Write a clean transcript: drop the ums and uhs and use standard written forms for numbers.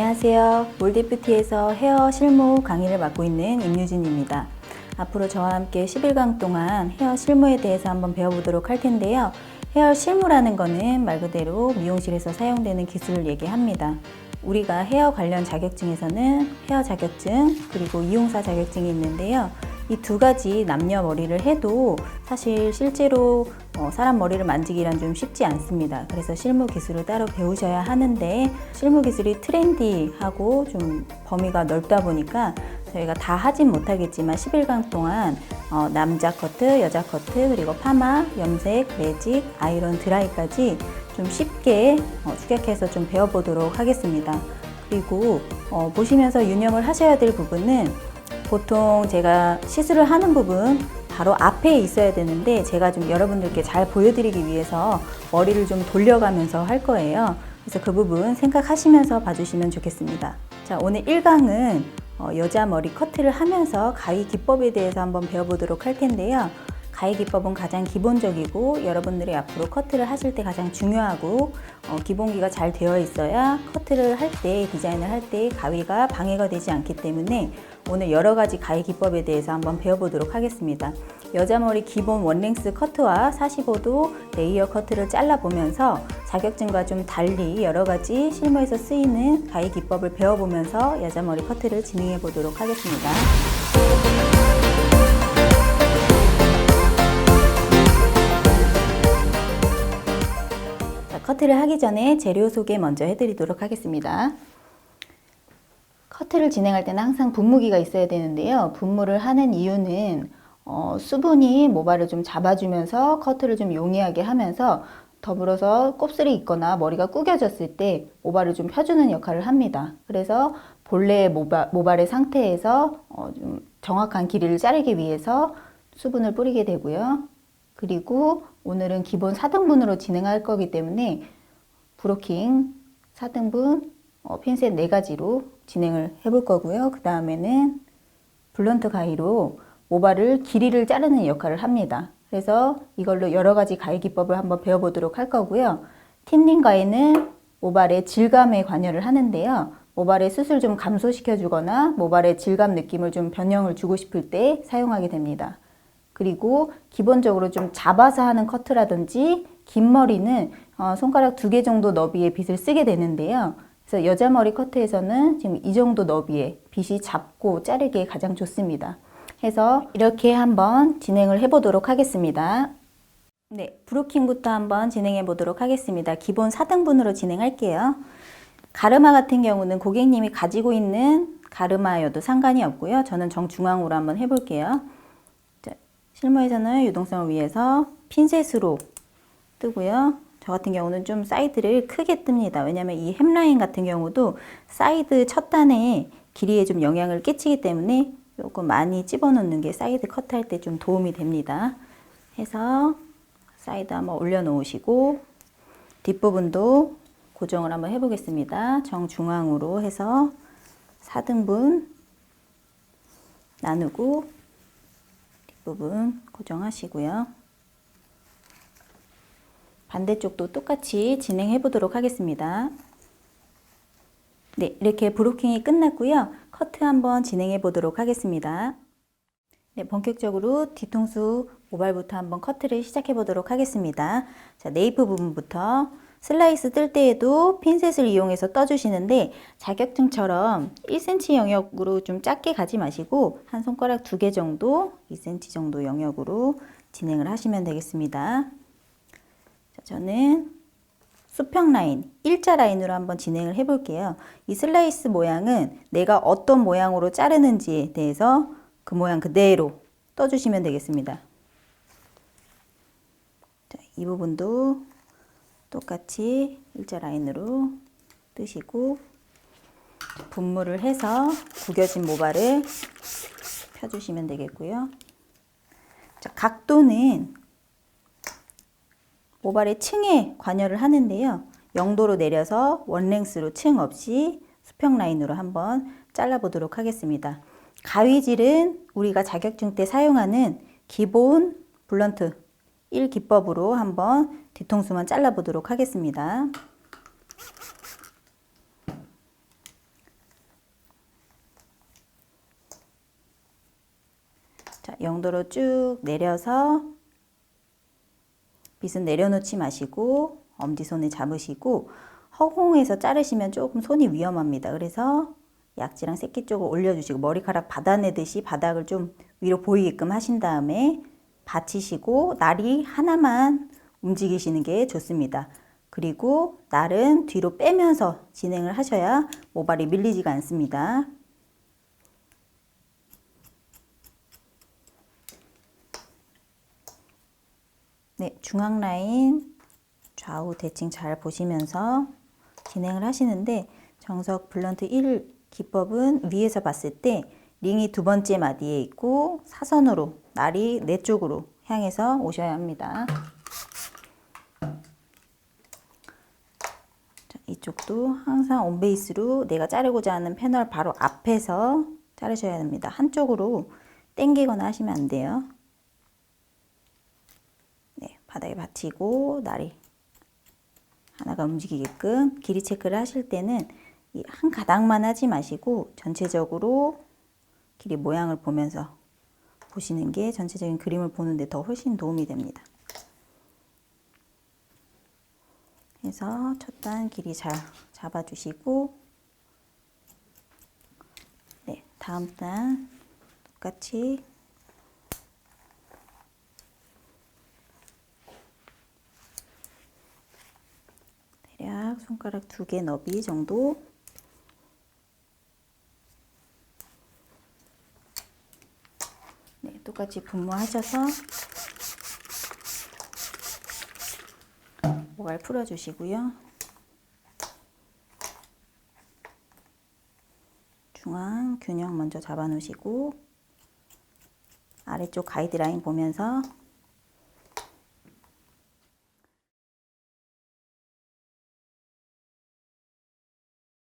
안녕하세요. 몰디뷰티에서 헤어 실무 강의를 맡고 있는 임유진입니다. 앞으로 저와 함께 10일간 동안 헤어 실무에 대해서 한번 배워보도록 할 텐데요. 헤어 실무라는 거는 말 그대로 미용실에서 사용되는 기술을 얘기합니다. 우리가 헤어 관련 자격증에서는 헤어 자격증 그리고 이용사 자격증이 있는데요. 이 두 가지 남녀 머리를 해도 사실 실제로 사람 머리를 만지기란 좀 쉽지 않습니다. 그래서 실무 기술을 따로 배우셔야 하는데 실무 기술이 트렌디하고 좀 범위가 넓다 보니까 저희가 다 하진 못하겠지만 10일간 동안 남자 커트, 여자 커트, 그리고 파마, 염색, 매직, 아이론, 드라이까지 좀 쉽게 축약해서 좀 배워보도록 하겠습니다. 그리고 보시면서 유념을 하셔야 될 부분은 보통 제가 시술을 하는 부분 바로 앞에 있어야 되는데 제가 좀 여러분들께 잘 보여드리기 위해서 머리를 좀 돌려가면서 할 거예요. 그래서 그 부분 생각하시면서 봐주시면 좋겠습니다. 자, 오늘 1강은 여자 머리 커트를 하면서 가위 기법에 대해서 한번 배워보도록 할 텐데요. 가위 기법은 가장 기본적이고 여러분들이 앞으로 커트를 하실 때 가장 중요하고 기본기가 잘 되어 있어야 커트를 할 때, 디자인을 할 때 가위가 방해가 되지 않기 때문에 오늘 여러 가지 가위 기법에 대해서 한번 배워보도록 하겠습니다. 여자 머리 기본 원랭스 커트와 45도 레이어 커트를 잘라보면서 자격증과 좀 달리 여러 가지 실무에서 쓰이는 가위 기법을 배워보면서 여자 머리 커트를 진행해 보도록 하겠습니다. 커트를 하기 전에 재료 소개 먼저 해드리도록 하겠습니다. 커트를 진행할 때는 항상 분무기가 있어야 되는데요. 분무를 하는 이유는 수분이 모발을 좀 잡아주면서 커트를 좀 용이하게 하면서 더불어서 곱슬이 있거나 머리가 구겨졌을 때 모발을 좀 펴주는 역할을 합니다. 그래서 본래의 모발의 상태에서 좀 정확한 길이를 자르기 위해서 수분을 뿌리게 되고요. 그리고 오늘은 기본 4등분으로 진행할 거기 때문에 브로킹 4등분 핀셋 4가지로 진행을 해볼 거고요. 그 다음에는 블런트 가위로 모발을 길이를 자르는 역할을 합니다. 그래서 이걸로 여러 가지 가위 기법을 한번 배워보도록 할 거고요. 틴닝 가위는 모발의 질감에 관여를 하는데요. 모발의 숱을 좀 감소시켜 주거나 모발의 질감 느낌을 좀 변형을 주고 싶을 때 사용하게 됩니다. 그리고 기본적으로 좀 잡아서 하는 커트라든지 긴 머리는 손가락 2개 정도 너비의 빗을 쓰게 되는데요. 그래서 여자 머리 커트에서는 지금 이 정도 너비의 빗이 잡고 자르기에 가장 좋습니다. 해서 이렇게 한번 진행을 해보도록 하겠습니다. 네, 브로킹부터 한번 진행해 보도록 하겠습니다. 기본 4등분으로 진행할게요. 가르마 같은 경우는 고객님이 가지고 있는 가르마여도 상관이 없고요. 저는 정중앙으로 한번 해볼게요. 실무에서는 유동성을 위해서 핀셋으로 뜨고요. 저 같은 경우는 좀 사이드를 크게 뜹니다. 왜냐하면 이 햄라인 같은 경우도 사이드 첫 단의 길이에 좀 영향을 끼치기 때문에 조금 많이 집어넣는 게 사이드 커트할 때 좀 도움이 됩니다. 해서 사이드 한번 올려놓으시고 뒷부분도 고정을 한번 해보겠습니다. 정중앙으로 해서 4등분 나누고 뒷부분 고정하시고요. 반대쪽도 똑같이 진행해 보도록 하겠습니다. 네, 이렇게 브로킹이 끝났고요. 커트 한번 진행해 보도록 하겠습니다. 네, 본격적으로 뒤통수 모발부터 한번 커트를 시작해 보도록 하겠습니다. 자, 네이프 부분부터 슬라이스 뜰 때에도 핀셋을 이용해서 떠주시는데 자격증처럼 1cm 영역으로 좀 작게 가지 마시고 한 손가락 2개 정도 2cm 정도 영역으로 진행을 하시면 되겠습니다. 자, 저는 수평 라인, 일자 라인으로 한번 진행을 해 볼게요. 이 슬라이스 모양은 내가 어떤 모양으로 자르는지에 대해서 그 모양 그대로 떠주시면 되겠습니다. 자, 이 부분도 똑같이 일자 라인으로 뜨시고 분무를 해서 구겨진 모발을 펴주시면 되겠고요. 자, 각도는 모발의 층에 관여를 하는데요. 0도로 내려서 원랭스로 층 없이 수평 라인으로 한번 잘라보도록 하겠습니다. 가위질은 우리가 자격증 때 사용하는 기본 블런트 1기법으로 한번 뒤통수만 잘라보도록 하겠습니다. 영도로 쭉 내려서 빗은 내려놓지 마시고 엄지손에 잡으시고 허공에서 자르시면 조금 손이 위험합니다. 그래서 약지랑 새끼 쪽을 올려주시고 머리카락 받아내듯이 바닥을 좀 위로 보이게끔 하신 다음에 받치시고 날이 하나만 움직이시는 게 좋습니다. 그리고 날은 뒤로 빼면서 진행을 하셔야 모발이 밀리지가 않습니다. 네, 중앙 라인 좌우 대칭 잘 보시면서 진행을 하시는데 정석 블런트 1 기법은 위에서 봤을 때 링이 두 번째 마디에 있고 사선으로 날이 내 쪽으로 향해서 오셔야 합니다. 자, 이쪽도 항상 온베이스로 내가 자르고자 하는 패널 바로 앞에서 자르셔야 됩니다. 한쪽으로 당기거나 하시면 안 돼요. 네, 바닥에 받치고 날이 하나가 움직이게끔 길이 체크를 하실 때는 이 한 가닥만 하지 마시고 전체적으로 길이 모양을 보면서 보시는 게 전체적인 그림을 보는데 더 훨씬 도움이 됩니다. 그래서 첫 단 길이 잘 잡아주시고 네, 다음 단 똑같이 대략 손가락 2개 너비 정도 네, 똑같이 분무하셔서 모발 풀어주시고요. 중앙 균형 먼저 잡아 놓으시고 아래쪽 가이드라인 보면서